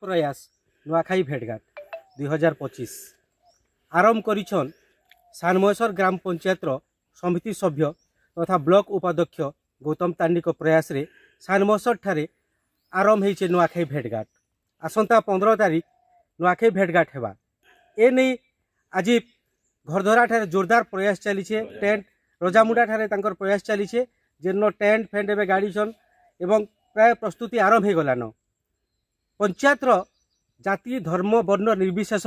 प्रयास नुआखाई भेटघाट 2025 आरंभ करिछन सानमहेश्वर ग्राम पंचायत समिति सभ्य तथा ब्लॉक उपाध्यक्ष गौतम तांडी को प्रयास रे सानमहेश्वर ठारे आरंभ होइछे नुआखाई भेटघाट। आसंता 15 तारीख नुआखाई भेटघाट हेबा ए नहीं आज घरधरा ठारे जोरदार प्रयास चली टेंट रजामुंडा ठारे तांकर प्रयास चली जेन टेंट फेंट एवं गाड़ी छन एवं प्राय प्रस्तुति आरंभ हो गलान। पंचायत जाति धर्म वर्ण निर्विशेष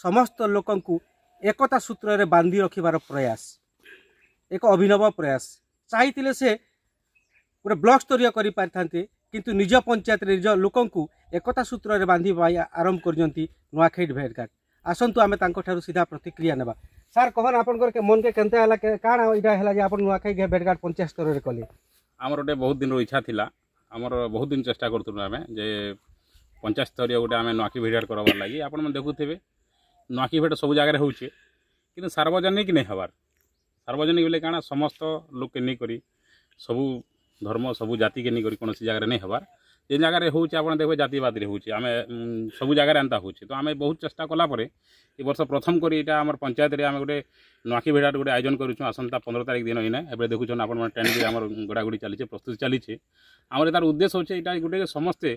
समस्त लोकंकु एकता सूत्र रे बांधी रखिबार प्रयास एक अभिनव प्रयास चाहिए से गोटे ब्लॉक स्तरीय करि पारथांते किंतु निज पंचायत निज लोकंकु एकता सूत्र रे बांधी आरंभ करजंती नुआखाई भेटघाट। आसंतु आमे तांको ठारू सीधा प्रतिक्रिया नेबा। सर कहन आपनकर मन के केनते हला काण इडा हला जे आपन नुआखाई भेटघाट पंचायत स्तर रे कले आमर गोटे बहुत दिन इच्छा थिला आमर बहुत दिन चेष्टा करथुनु आमे जे पंचायत स्तरीय गोटे आमे नुआखाई भेटघाट करबार लागि आपन मन देखुथिबे नुआखाई भेट सब जगह रे होउचे किंतु सार्वजनिक नै हबार सार्वजनिक बेले काना समस्त लोक के नै करी सबु धर्म सबु जाति के नै करी कोनोसी जगह रे नै हबार जे जगह रे होउचे आपन देखबे जातिवाद रे होउचे आमे सबु जगह रे अंता होउचे तो आमे बहुत चेष्टा कला परे ए वर्ष प्रथम करी एटा हमर पंचायत रे आमे गोटे नुआखाई भेटघाट गोटे आयोजन करूछु। आसंता 15 तारिख दिन इने एबे देखुछन आपन टेंट भी हमर गोडागुडी चलीचे प्रस्तुति चलीचे हमर तार उद्देश्य होचे एटा गोटे समस्ते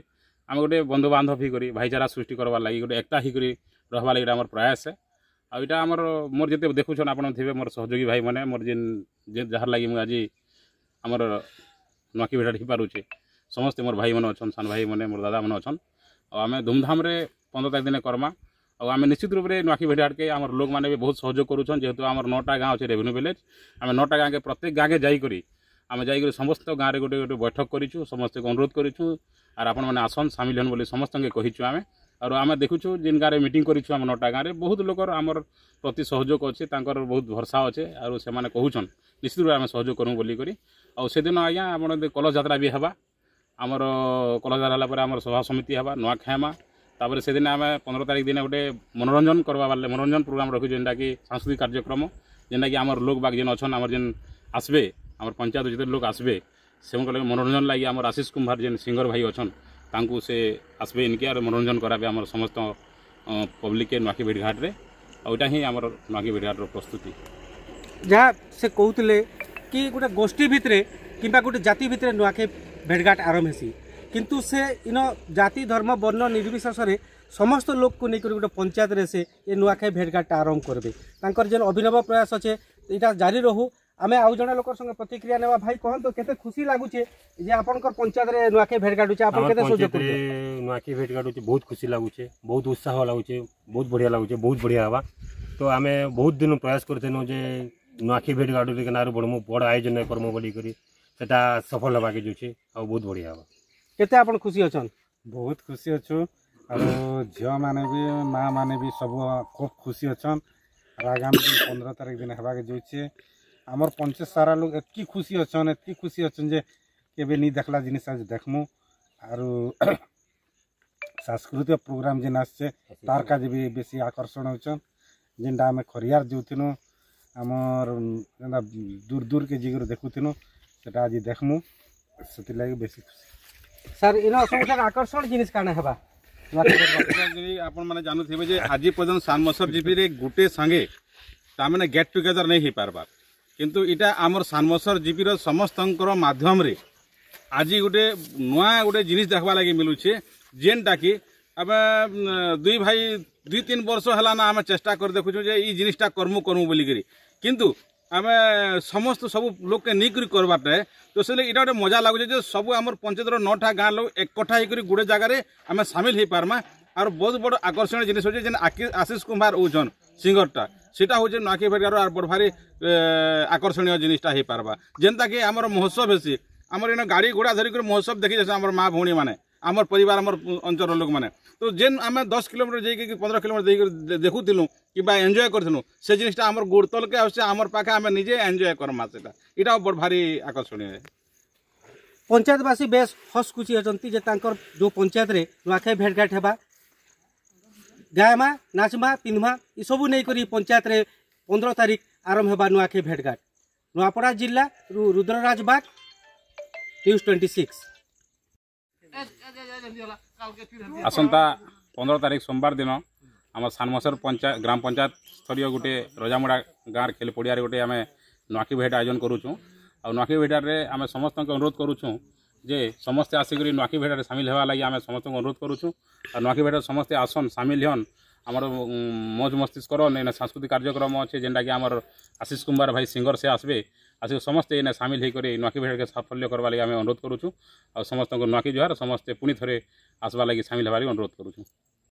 आमे गोटे बंधु बांधव ही करी भाईचारा सृष्टि करबा लागि गोटे एकता ही करी रहबा लागि हमर प्रयास है। आ इटा हमर मोर जते देखुछन आपन थिबे मोर सहयोगी भाई माने मोर जिन जहार लागि मु आज हमर नुआखाई भेटघाट ही पारुचे समस्ते मोर भाई मन अछन सान भाई माने मोर दादा मन अछन आमे धूमधाम रे 15 तारिख दिन करमा और आमे निश्चित रूप से नुआखाई भेटघाट के आमर लोक माने भी बहुत सहयोग करूछन जेहेतु आमर 9टा गाँव अच्छे रेवेन्यू विलेज आमे 9टा गाँव के प्रत्येक गाँव के जाई करी आमे जाई करी समस्त गाँव रे गोटे गोटे बैठक करिछु समस्त को अनुरोध करिछु आर आपन माने आसन शामिल हन बोली समस्त के कहिछु आमे और आमे देखुछु जिन गाँव रे मीटिंग करिछु आम 9टा गाँव रे बहुत लोकर आमर प्रति सहयोग अच्छे तांकर बहुत भरसा अच्छे और से माने कहूछन निश्चित रूप आमे सहयोग करू बोली करी और से दिन आज्ञा आपन कलश यात्रा भी हबा आमर कलश यात्रा हला पर आमर सभा समिति हबा नुआखाईमा तापर से दिन आम 15 तारिख दिन गोटे मनोरंजन करवा वाले मनोरंजन प्रोग्राम रखु जेनटा कि सांस्कृतिक कार्यक्रम जेनटा कि आमर लोक बाग जेन अछन आमर जेन आसबे आमर पंचायत जिते लोक आसबे से मनोरंजन लगी आमर आशीष कुमार जेन सिंगर भाई अछन तांकु से आसबे इनके और मनोरंजन कराबे आमर समस्त पब्लिक के नुआखाई भेटघाट रे आउटा ही आमर नुआखाई भेटघाट रो प्रस्तुति जहाँ से कहते कि गोटे गोष्ठी भितरे किंबा गोटे जाति भितरे नुआखाई भेटघाट आरंभ हेसी किंतु से इन जाति धर्म वर्ण निर्विशेष समस्त लोक को लेकर गोटे पंचायत रे से ये नुआखाई भेटघाट आरंभ करबे तांकर जेन अभिनव प्रयास अच्छे यहाँ जारी रहू। आमे आउ जणा लोकर संगे प्रतिक्रिया नेबा। भाई कहन तो केते खुशी लागुचे जे आपनकर पंचायत रे नुआखाई भेटघाट होचे आपन केते सहयोग करते नुआखाई भेटघाट होचे बहुत खुशी लागुचे बहुत उत्साह लागुचे बहुत बढ़िया लागुचे बहुत बढ़िया हवा तो आमे बहुत दिन प्रयास करथेनो जे नुआखाई भेटघाट रे केनार बडमु बड़ आयोजन करमु बोली करी सेटा सफल हवा के जोचे आ बहुत बढ़िया हवा केते आपन खुशी अछन बहुत खुशी अच्छु और झील मैंने भी माँ मैंने भी सब खूब खुशी अच्छन और आगामी दिन 15 तारिख दिन हवा के जोचे आमर पंचायत सारा लोग एतकी खुशी अच्छन जे केबे नहीं देखला जिनिस आज देखमु और सांस्कृतिक प्रोग्राम जेन आसचे तार का भी बेसी आकर्षण होचन जेनटा आम खरियार जोथिनु आमर दूर दूर के जिगर देखुथिनु सेटा आज देखमु से लगी बेसी खुशी। सर इन सबसे आकर्षण जिनिस काना हेबा आपन माने जानुथिबे जे आज पर्यंत सानमहेश्वर जीपी रे गुटे संगे तामने गेट टुगेदर नहीं ही पारबार किंतु इटा आमर सानमहेश्वर जीपी रो समस्तंकर माध्यम रे आज गोटे नुआ गोटे जिनिस देखबा लागि मिलुछे जेनटा कि अब दुई भाई 2-3 वर्ष हला ना आम चेष्टा कर देखुछु जे ई जिनिसटा करमु बोली करी किंतु आम समस्त सब लोक के नहीं करवाटे तो से इटा गोटे मजा लगुचे जो सब आम पंचायत 9टा गाँव लोग एकठा होकर गोटे जगार आम सामिल हो पार्मा और बहुत बड़ आकर्षण जिनिस होचे जेन आशीष कुमार ओजन सिंगरटा सीटा हूँ नुआखाई भेटघाट और बड़ भारी आकर्षणीय जिनिसटा हो पार्बा जेनता कि आमर महोत्सव हेसी आमर इन गाड़ी घोड़ा धरिक महोत्सव देखी जाए आम माँ भौणी मैंने आमर परिवार आमर अंचल लोक मैंने तो जेन आम 10 किलोमीटर जाइए 15 किलोमीटर देखुलु कि एंजॉय करूँ से जिनिसटा आमर गोड़ तल के आसे आमर पाखे आम निजे एंजॉय करमा से इटा बड़ भारी आकर्षणीय पंचायतवासी बेस हस खुशी अछंती जे तांकर जो पंचायत रे नुआखाई भेटघाट हेबा गायमा नाचमा पिन्हमा ई सबु नै करी पंचायत रे 15 तारीख आरंभ हेबा नुआखाई भेटघाट नुआपड़ा जिला रुद्रराज बाग न्यूज 26 आसंता 15 तारीख सोमवार दिन आम सानमसर पंचायत ग्राम पंचायत स्तरीय गोटे रजामुड़ा गाँव खेल पड़िया गोटे आम नुआखी भेट आयोजन करूँ आ नुआखी भेटारे आम समस्त अनुरोध करूँ जे समस्ते आसिक नुआखी भेटारे सामिल होगा लगी आम समस्त अनुरोध करूँ आ नुआखी भेटारे समस्ते आसन सामिल हन आमर मौज मस्तिष्क करन एने सांस्कृतिक कार्यक्रम अच्छे जेनटा कि आमर आशीष कुमार भाई सिंगर से आसबे आसिक समस्ते एने सामिल होकर नुआखी भेट के साफल्य करवा लगी आम अनुरोध करूँ आ समस्त नुआखी जुहार समस्ते पुणी थे आसवा लगी सामिल होगा अनुरोध करूँ।